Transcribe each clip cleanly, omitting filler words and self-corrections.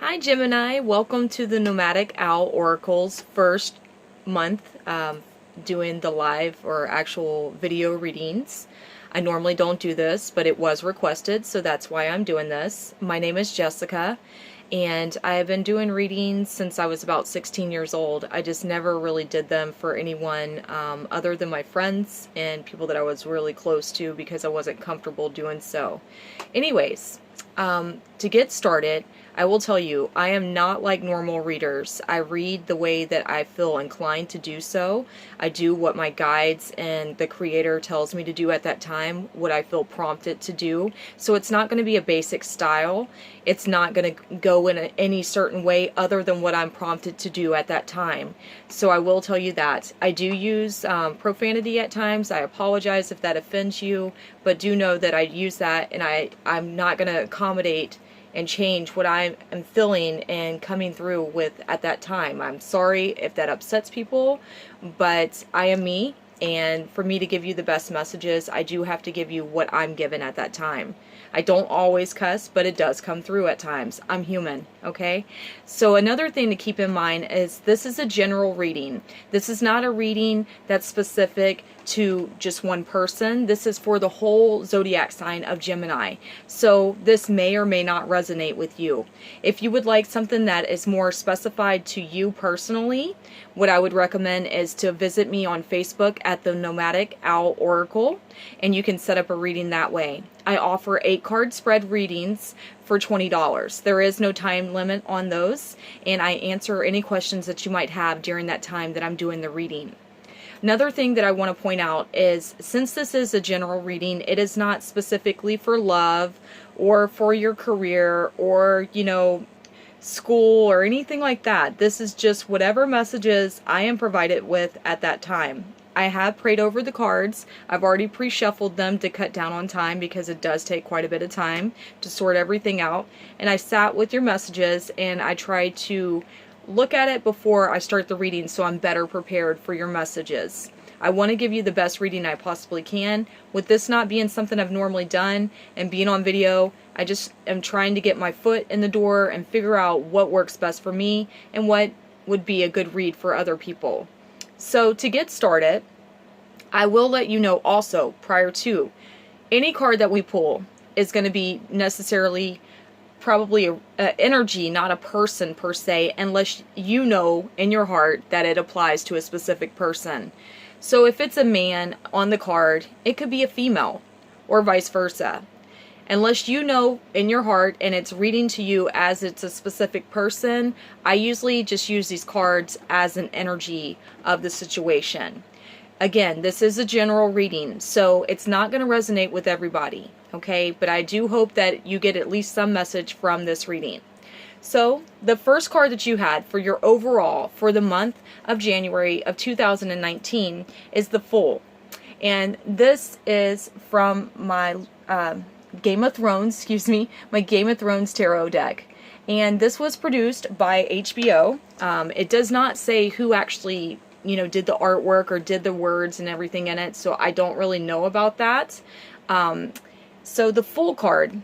Hi Gemini, welcome to the Nomadic Owl Oracle's first month doing the live or actual video readings. I normally don't do this, but it was requested, so that's why I'm doing this. My name is Jessica, and I have been doing readings since I was about 16 years old. I just never really did them for anyone other than my friends and people that I was really close to because I wasn't comfortable doing so. Anyways, to get started, I will tell you, I am not like normal readers. I read the way that I feel inclined to do so. I do what my guides and the creator tells me to do at that time, what I feel prompted to do. So it's not going to be a basic style. It's not going to go in any certain way other than what I'm prompted to do at that time. So I will tell you that. I do use profanity at times. I apologize if that offends you, but do know that I use that, and I'm not going to accommodate and change what I am feeling and coming through with at that time. I'm sorry if that upsets people, but I am me, and for me to give you the best messages, I do have to give you what I'm given at that time. I don't always cuss, but it does come through at times. I'm human, okay? So another thing to keep in mind is this is a general reading. This is not a reading that's specific to just one person. This is for the whole zodiac sign of Gemini. So this may or may not resonate with you. If you would like something that is more specified to you personally, what I would recommend is to visit me on Facebook at the Nomadic Owl Oracle, and you can set up a reading that way. I offer 8-card spread readings for $20. There is no time limit on those, and I answer any questions that you might have during that time that I'm doing the reading. Another thing that I want to point out is, since this is a general reading, it is not specifically for love or for your career or, school or anything like that. This is just whatever messages I am provided with at that time. I have prayed over the cards. I've already pre-shuffled them to cut down on time because it does take quite a bit of time to sort everything out. And I sat with your messages and I tried to look at it before I start the reading so I'm better prepared for your messages. I want to give you the best reading I possibly can. With this not being something I've normally done and being on video, I just am trying to get my foot in the door and figure out what works best for me and what would be a good read for other people. So to get started, I will let you know also prior to any card that we pull is going to be necessarily probably a energy, not a person per se, unless you know in your heart that it applies to a specific person. So if it's a man on the card, it could be a female or vice versa. Unless you know in your heart and it's reading to you as it's a specific person, I usually just use these cards as an energy of the situation. Again, this is a general reading, so it's not going to resonate with everybody, okay? But I do hope that you get at least some message from this reading. So the first card that you had for your overall for the month of January of 2019 is the Fool. And this is from my Game of Thrones tarot deck. And this was produced by HBO. It does not say who actually did the artwork or did the words and everything in it, so I don't really know about that. So the Fool card,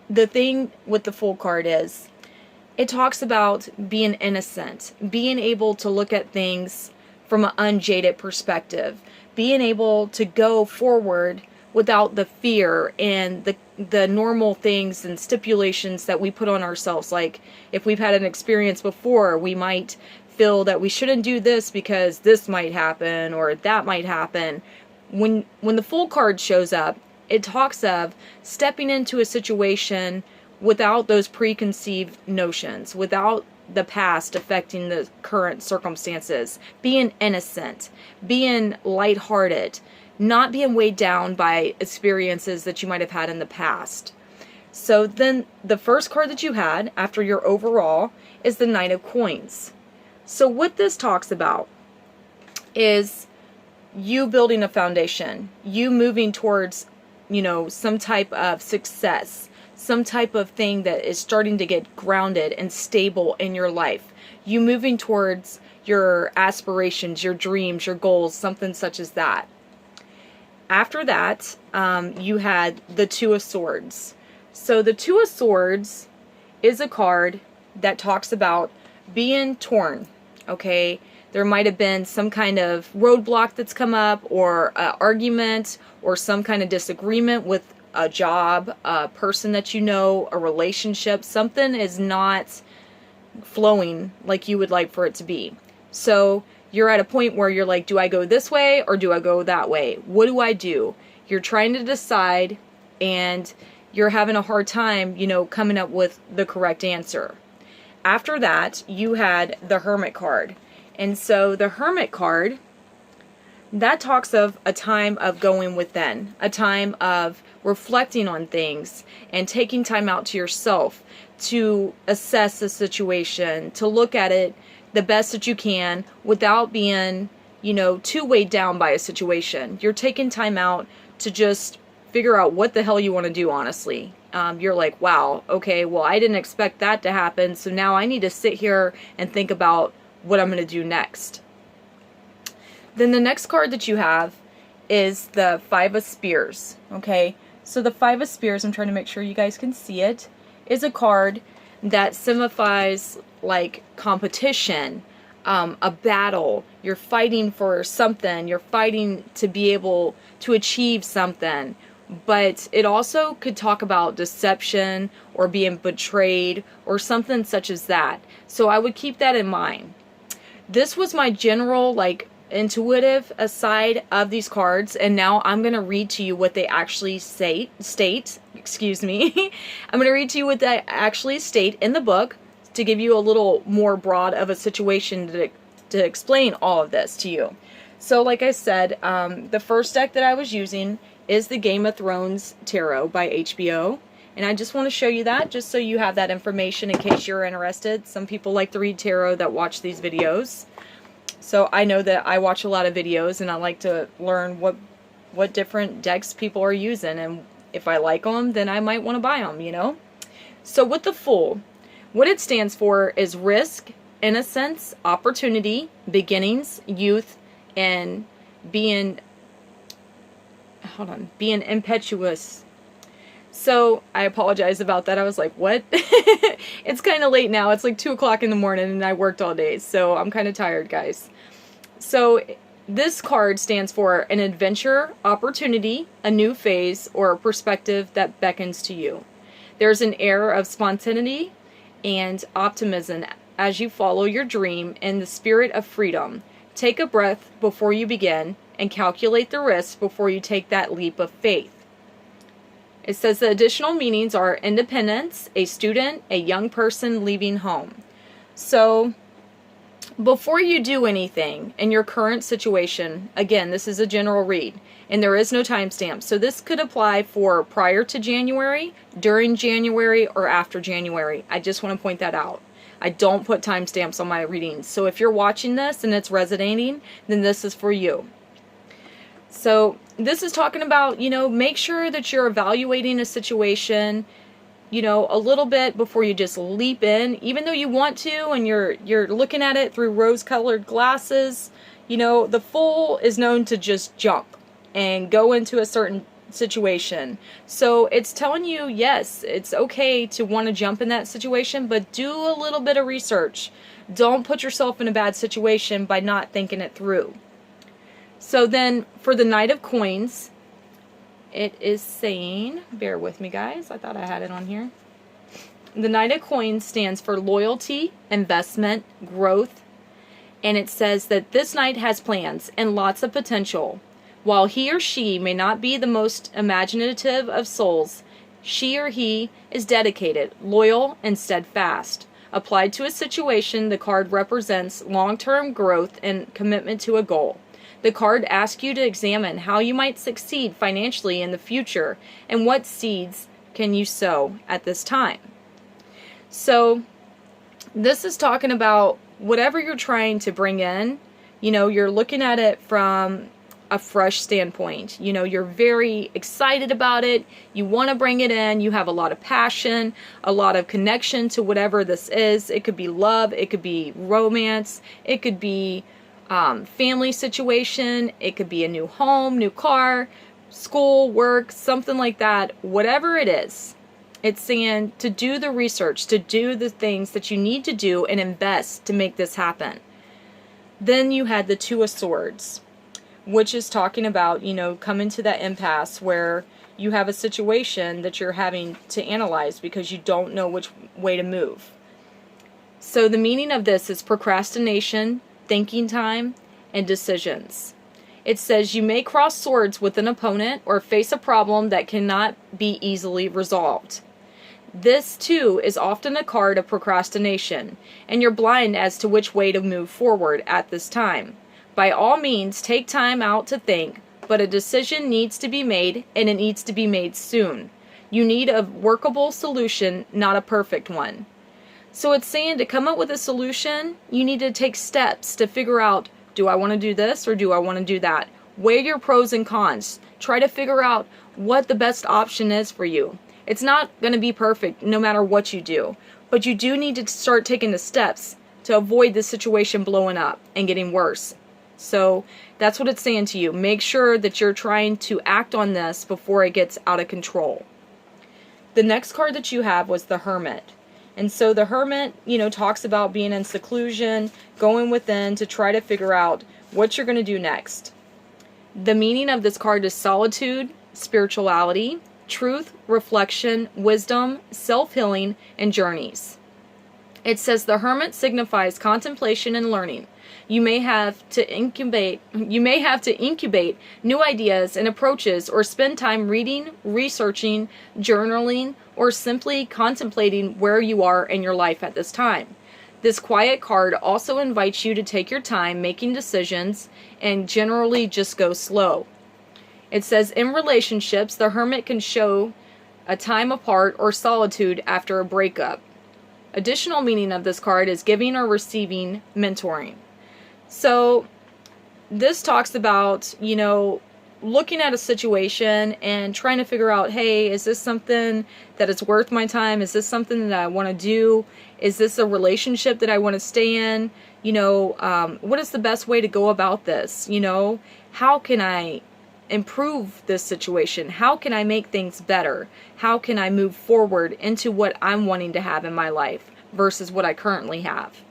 the thing with the Fool card is, it talks about being innocent, being able to look at things from an unjaded perspective, being able to go forward without the fear and the normal things and stipulations that we put on ourselves. Like if we've had an experience before, we might feel that we shouldn't do this because this might happen or that might happen. When the Fool card shows up, it talks of stepping into a situation without those preconceived notions, without the past affecting the current circumstances, being innocent, being lighthearted, not being weighed down by experiences that you might have had in the past. So then the first card that you had after your overall is the Knight of Coins. So what this talks about is you building a foundation, you moving towards, some type of success, some type of thing that is starting to get grounded and stable in your life. You moving towards your aspirations, your dreams, your goals, something such as that. After that, you had the Two of Swords. So the Two of Swords is a card that talks about being torn, okay? There might have been some kind of roadblock that's come up, or an argument, or some kind of disagreement with a job, a person that you know, a relationship. Something is not flowing like you would like for it to be. So you're at a point where you're like, do I go this way or do I go that way? What do I do? You're trying to decide, and you're having a hard time, coming up with the correct answer. After that, you had the Hermit card. And so the Hermit card, that talks of a time of going within, a time of reflecting on things and taking time out to yourself to assess the situation, to look at it the best that you can without being, too weighed down by a situation. You're taking time out to just figure out what the hell you want to do, honestly. You're like, wow, okay, well, I didn't expect that to happen, so now I need to sit here and think about what I'm going to do next. Then the next card that you have is the Five of Spears, okay? So the Five of Spears, I'm trying to make sure you guys can see it, is a card that signifies like competition, a battle. You're fighting for something. You're fighting to be able to achieve something. But it also could talk about deception or being betrayed or something such as that. So I would keep that in mind. This was my general, intuitive side of these cards, and now I'm going to read to you what they actually state. I'm going to read to you what they actually state in the book to give you a little more broad of a situation to explain all of this to you. So like I said, the first deck that I was using is the Game of Thrones Tarot by HBO. And I just want to show you that just so you have that information in case you're interested. Some people like to read tarot that watch these videos. So I know that I watch a lot of videos and I like to learn what different decks people are using. And if I like them, then I might want to buy them, So with the Fool, what it stands for is risk, innocence, opportunity, beginnings, youth, and being impetuous. So I apologize about that. I was like, what? It's kind of late now. It's like 2 o'clock in the morning and I worked all day. So I'm kind of tired, guys. So this card stands for an adventure, opportunity, a new phase, or a perspective that beckons to you. There's an air of spontaneity and optimism as you follow your dream in the spirit of freedom. Take a breath before you begin and calculate the risks before you take that leap of faith. It says the additional meanings are independence, a student, a young person leaving home. So before you do anything in your current situation, again, this is a general read, and there is no timestamp. So this could apply for prior to January, during January, or after January. I just want to point that out. I don't put timestamps on my readings. So if you're watching this and it's resonating, then this is for you. So this is talking about, make sure that you're evaluating a situation, a little bit before you just leap in, even though you want to, and you're looking at it through rose-colored glasses. The Fool is known to just jump and go into a certain situation. So it's telling you, yes, it's okay to want to jump in that situation, but do a little bit of research. Don't put yourself in a bad situation by not thinking it through. So then for the Knight of Coins, it is saying, bear with me guys, I thought I had it on here. The Knight of Coins stands for loyalty, investment, growth, and it says that this knight has plans and lots of potential. While he or she may not be the most imaginative of souls, she or he is dedicated, loyal, and steadfast. Applied to a situation, the card represents long-term growth and commitment to a goal. The card asks you to examine how you might succeed financially in the future and what seeds can you sow at this time. So this is talking about whatever you're trying to bring in, you're looking at it from a fresh standpoint. You're very excited about it. You want to bring it in. You have a lot of passion, a lot of connection to whatever this is. It could be love. It could be romance. It could be family situation. It could be a new home, new car, school, work, something like that. Whatever it is, It's saying to do the research, to do the things that you need to do and invest to make this happen. Then you had the Two of Swords, which is talking about, coming to that impasse where you have a situation that you're having to analyze because you don't know which way to move. So the meaning of this is procrastination, thinking time, and decisions. It says you may cross swords with an opponent or face a problem that cannot be easily resolved. This, too, is often a card of procrastination, and you're blind as to which way to move forward at this time. By all means, take time out to think, but a decision needs to be made, and it needs to be made soon. You need a workable solution, not a perfect one. So it's saying to come up with a solution, you need to take steps to figure out, do I want to do this or do I want to do that? Weigh your pros and cons. Try to figure out what the best option is for you. It's not going to be perfect no matter what you do, but you do need to start taking the steps to avoid the situation blowing up and getting worse. So that's what it's saying to you. Make sure that you're trying to act on this before it gets out of control. The next card that you have was the Hermit. And so the Hermit, talks about being in seclusion, going within to try to figure out what you're going to do next. The meaning of this card is solitude, spirituality, truth, reflection, wisdom, self-healing, and journeys. It says the Hermit signifies contemplation and learning. You may have to incubate new ideas and approaches, or spend time reading, researching, journaling, or simply contemplating where you are in your life at this time. This quiet card also invites you to take your time making decisions and generally just go slow. It says in relationships, the Hermit can show a time apart or solitude after a breakup. Additional meaning of this card is giving or receiving mentoring. So this talks about, looking at a situation and trying to figure out, hey, is this something that is worth my time? Is this something that I want to do? Is this a relationship that I want to stay in? What is the best way to go about this? How can I improve this situation? How can I make things better? How can I move forward into what I'm wanting to have in my life versus what I currently have?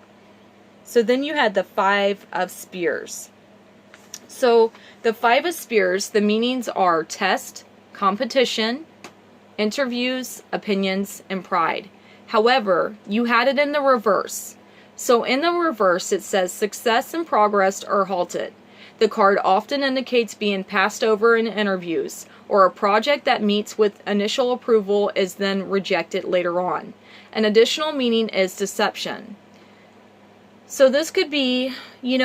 So then you had the Five of Spears. So the Five of Spears, the meanings are test, competition, interviews, opinions, and pride. However, you had it in the reverse. So in the reverse, it says success and progress are halted. The card often indicates being passed over in interviews, or a project that meets with initial approval is then rejected later on. An additional meaning is deception. So this could be, you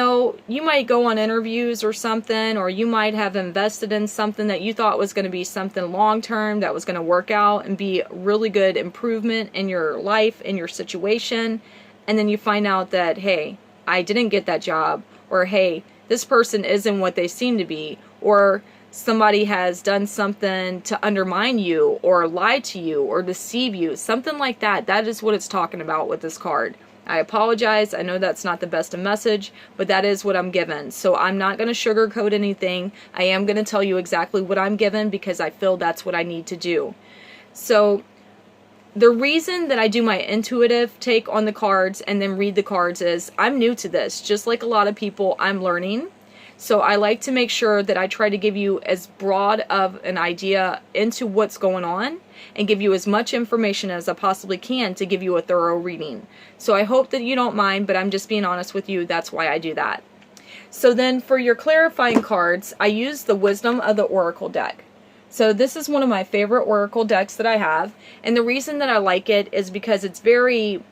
might go on interviews or something, or you might have invested in something that you thought was going to be something long-term that was going to work out and be really good improvement in your life, in your situation. And then you find out that, hey, I didn't get that job, or hey, this person isn't what they seem to be, or somebody has done something to undermine you or lie to you or deceive you, something like that. That is what it's talking about with this card. I apologize. I know that's not the best of message, but that is what I'm given. So I'm not going to sugarcoat anything. I am going to tell you exactly what I'm given because I feel that's what I need to do. So the reason that I do my intuitive take on the cards and then read the cards is I'm new to this. Just like a lot of people, I'm learning. So I like to make sure that I try to give you as broad of an idea into what's going on and give you as much information as I possibly can to give you a thorough reading. So I hope that you don't mind, but I'm just being honest with you. That's why I do that. So then for your clarifying cards, I use the Wisdom of the Oracle deck. So this is one of my favorite Oracle decks that I have, and the reason that I like it is because it's very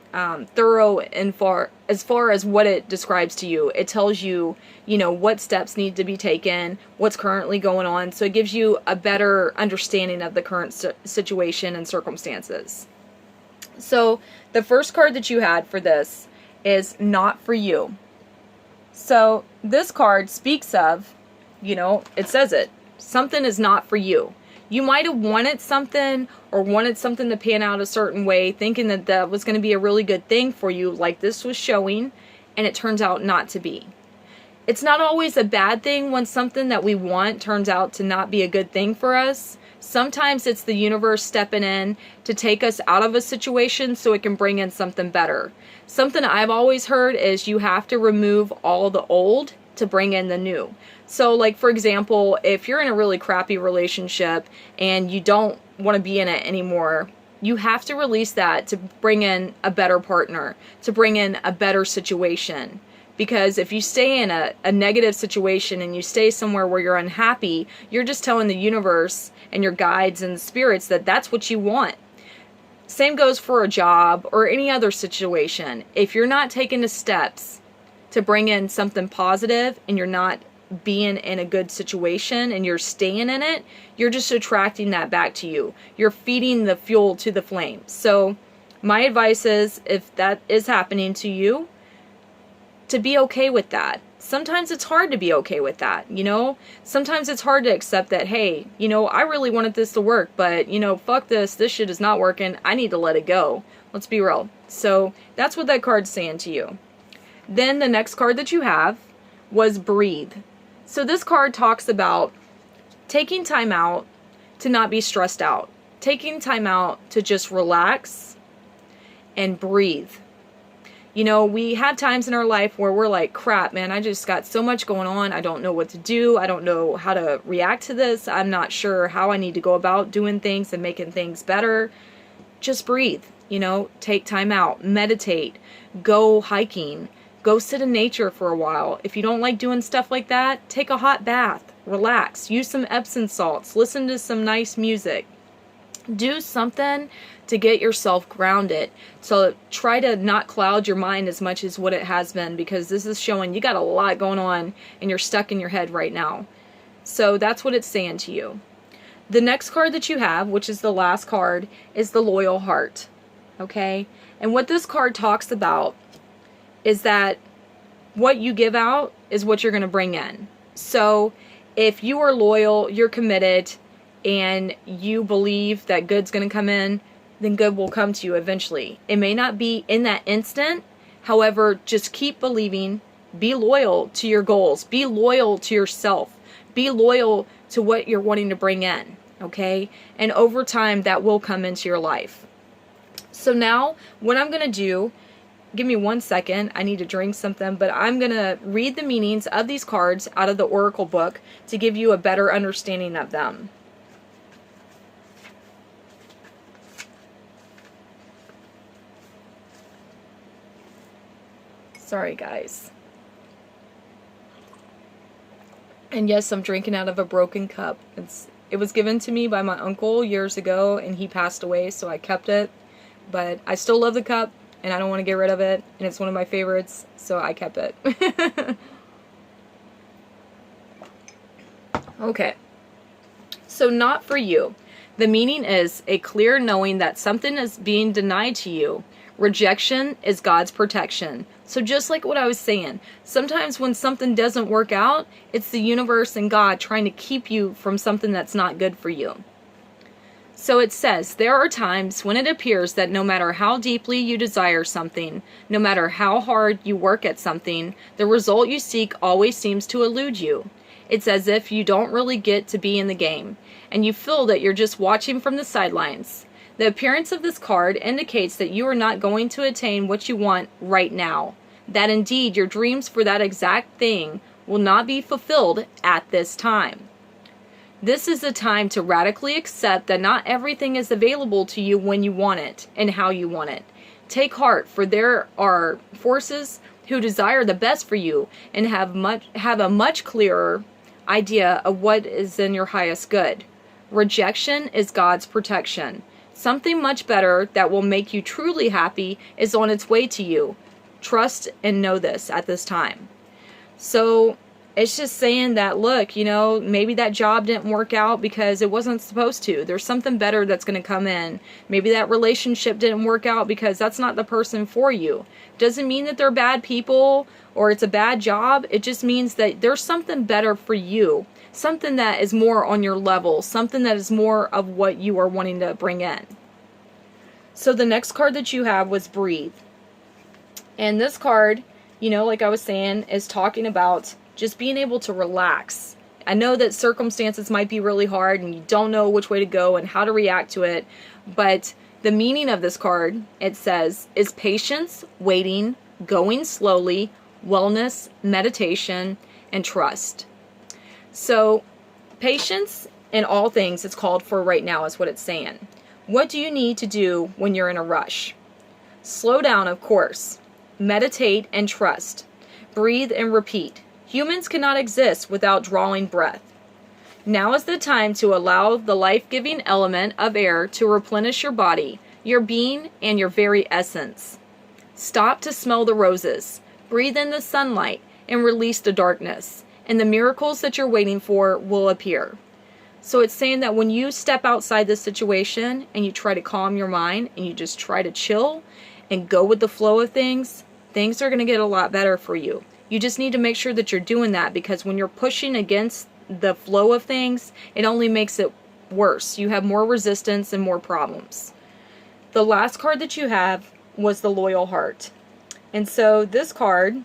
thorough as far as what it describes to you. It tells you, what steps need to be taken, what's currently going on, so it gives you a better understanding of the current situation and circumstances. So the first card that you had for this is Not For You. So this card speaks of, it says it. Something is not for you. You might have wanted something or wanted something to pan out a certain way, thinking that that was going to be a really good thing for you, like this was showing, and it turns out not to be. It's not always a bad thing when something that we want turns out to not be a good thing for us, Sometimes it's the universe stepping in to take us out of a situation so it can bring in something better. Something I've always heard is you have to remove all the old to bring in the new. So like, for example, if you're in a really crappy relationship and you don't want to be in it anymore, you have to release that to bring in a better partner, to bring in a better situation. Because if you stay in a negative situation and you stay somewhere where you're unhappy, you're just telling the universe and your guides and spirits that that's what you want. Same goes for a job or any other situation. If you're not taking the steps to bring in something positive and you're not being in a good situation and you're staying in it, you're just attracting that back to you. You're feeding the fuel to the flame. So my advice is, if that is happening to you, to be okay with that. Sometimes it's hard to be okay with that, you know? Sometimes it's hard to accept that, hey, you know, I really wanted this to work, but, you know, fuck this shit is not working. I need to let it go. Let's be real. So that's what that card's saying to you. Then the next card that you have was breathe. So this card talks about taking time out to not be stressed out. Taking time out to just relax and breathe. You know, we have times in our life where we're like, crap, man, I just got so much going on. I don't know what to do. I don't know how to react to this. I'm not sure how I need to go about doing things and making things better. Just breathe, you know, take time out, meditate, go hiking, go sit in nature for a while. If you don't like doing stuff like that, take a hot bath, relax, use some Epsom salts, listen to some nice music. Do something to get yourself grounded. So try to not cloud your mind as much as what it has been, because this is showing you got a lot going on and you're stuck in your head right now. So that's what it's saying to you. The next card that you have, which is the last card, is the loyal heart. Okay? And what this card talks about is that what you give out is what you're going to bring in. So if you are loyal, you're committed, and you believe that good's going to come in, then good will come to you eventually. It may not be in that instant. However, just keep believing. Be loyal to your goals. Be loyal to yourself. Be loyal to what you're wanting to bring in. Okay? And over time, that will come into your life. So now, what I'm going to do, give me 1 second. I need to drink something, but I'm going to read the meanings of these cards out of the Oracle book to give you a better understanding of them. Sorry, guys. And yes, I'm drinking out of a broken cup. It was given to me by my uncle years ago, and he passed away, so I kept it. But I still love the cup, and I don't want to get rid of it, and it's one of my favorites, so I kept it. Okay. So not for you. The meaning is a clear knowing that something is being denied to you. Rejection is God's protection. So just like what I was saying, sometimes when something doesn't work out, it's the universe and God trying to keep you from something that's not good for you. So it says, there are times when it appears that no matter how deeply you desire something, no matter how hard you work at something, the result you seek always seems to elude you. It's as if you don't really get to be in the game, and you feel that you're just watching from the sidelines. The appearance of this card indicates that you are not going to attain what you want right now. That indeed your dreams for that exact thing will not be fulfilled at this time. This is a time to radically accept that not everything is available to you when you want it and how you want it. Take heart, for there are forces who desire the best for you and have a much clearer idea of what is in your highest good. Rejection is God's protection. Something much better that will make you truly happy is on its way to you. Trust and know this at this time. So it's just saying that, look, you know, maybe that job didn't work out because it wasn't supposed to. There's something better that's going to come in. Maybe that relationship didn't work out because that's not the person for you. Doesn't mean that they're bad people or it's a bad job. It just means that there's something better for you. Something that is more on your level. Something that is more of what you are wanting to bring in. So the next card that you have was breathe. And this card, you know, like I was saying, is talking about just being able to relax. I know that circumstances might be really hard and you don't know which way to go and how to react to it, but the meaning of this card, it says, is patience, waiting, going slowly, wellness, meditation, and trust. So patience in all things is called for right now is what it's saying. What do you need to do when you're in a rush? Slow down, of course. Meditate and trust. Breathe and repeat. Humans cannot exist without drawing breath. Now is the time to allow the life-giving element of air to replenish your body, your being, and your very essence. Stop to smell the roses. Breathe in the sunlight and release the darkness, and the miracles that you're waiting for will appear. So it's saying that when you step outside this situation and you try to calm your mind and you just try to chill and go with the flow of things, things are going to get a lot better for you. You just need to make sure that you're doing that, because when you're pushing against the flow of things, it only makes it worse. You have more resistance and more problems. The last card that you have was the Loyal Heart. And so this card,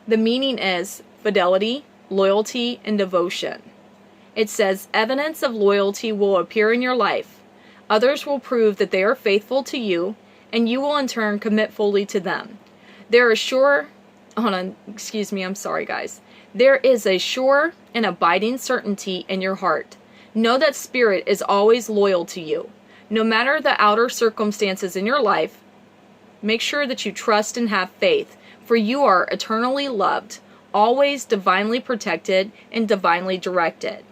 the meaning is fidelity, loyalty, and devotion. It says, evidence of loyalty will appear in your life. Others will prove that they are faithful to you, and you will in turn commit fully to them. There is sure, I'm sorry guys. There is a sure and abiding certainty in your heart. Know that Spirit is always loyal to you. No matter the outer circumstances in your life, make sure that you trust and have faith, for you are eternally loved, always divinely protected, and divinely directed.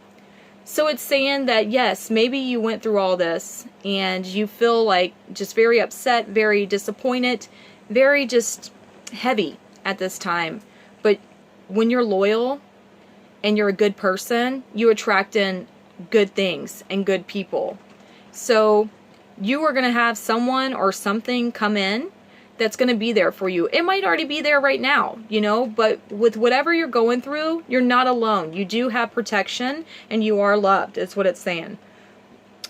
So it's saying that yes, maybe you went through all this and you feel like just very upset, very disappointed, very just heavy at this time. But when you're loyal and you're a good person, you attract in good things and good people. So you are going to have someone or something come in that's going to be there for you. It might already be there right now, but with whatever you're going through, you're not alone. You do have protection and you are loved, is what it's saying.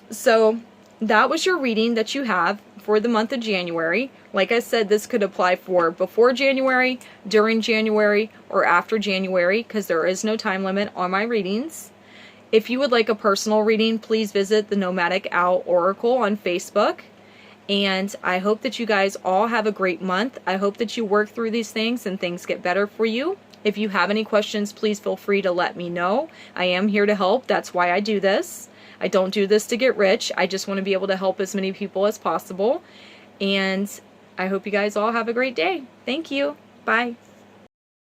So that was your reading that you have for the month of January. Like I said, this could apply for before January, during January, or after January, because there is no time limit on my readings. If you would like a personal reading, please visit the Nomadic Owl Oracle on Facebook. And I hope that you guys all have a great month. I hope that you work through these things and things get better for you. If you have any questions, please feel free to let me know. I am here to help. That's why I do this. I don't do this to get rich. I just want to be able to help as many people as possible. And I hope you guys all have a great day. Thank you. Bye.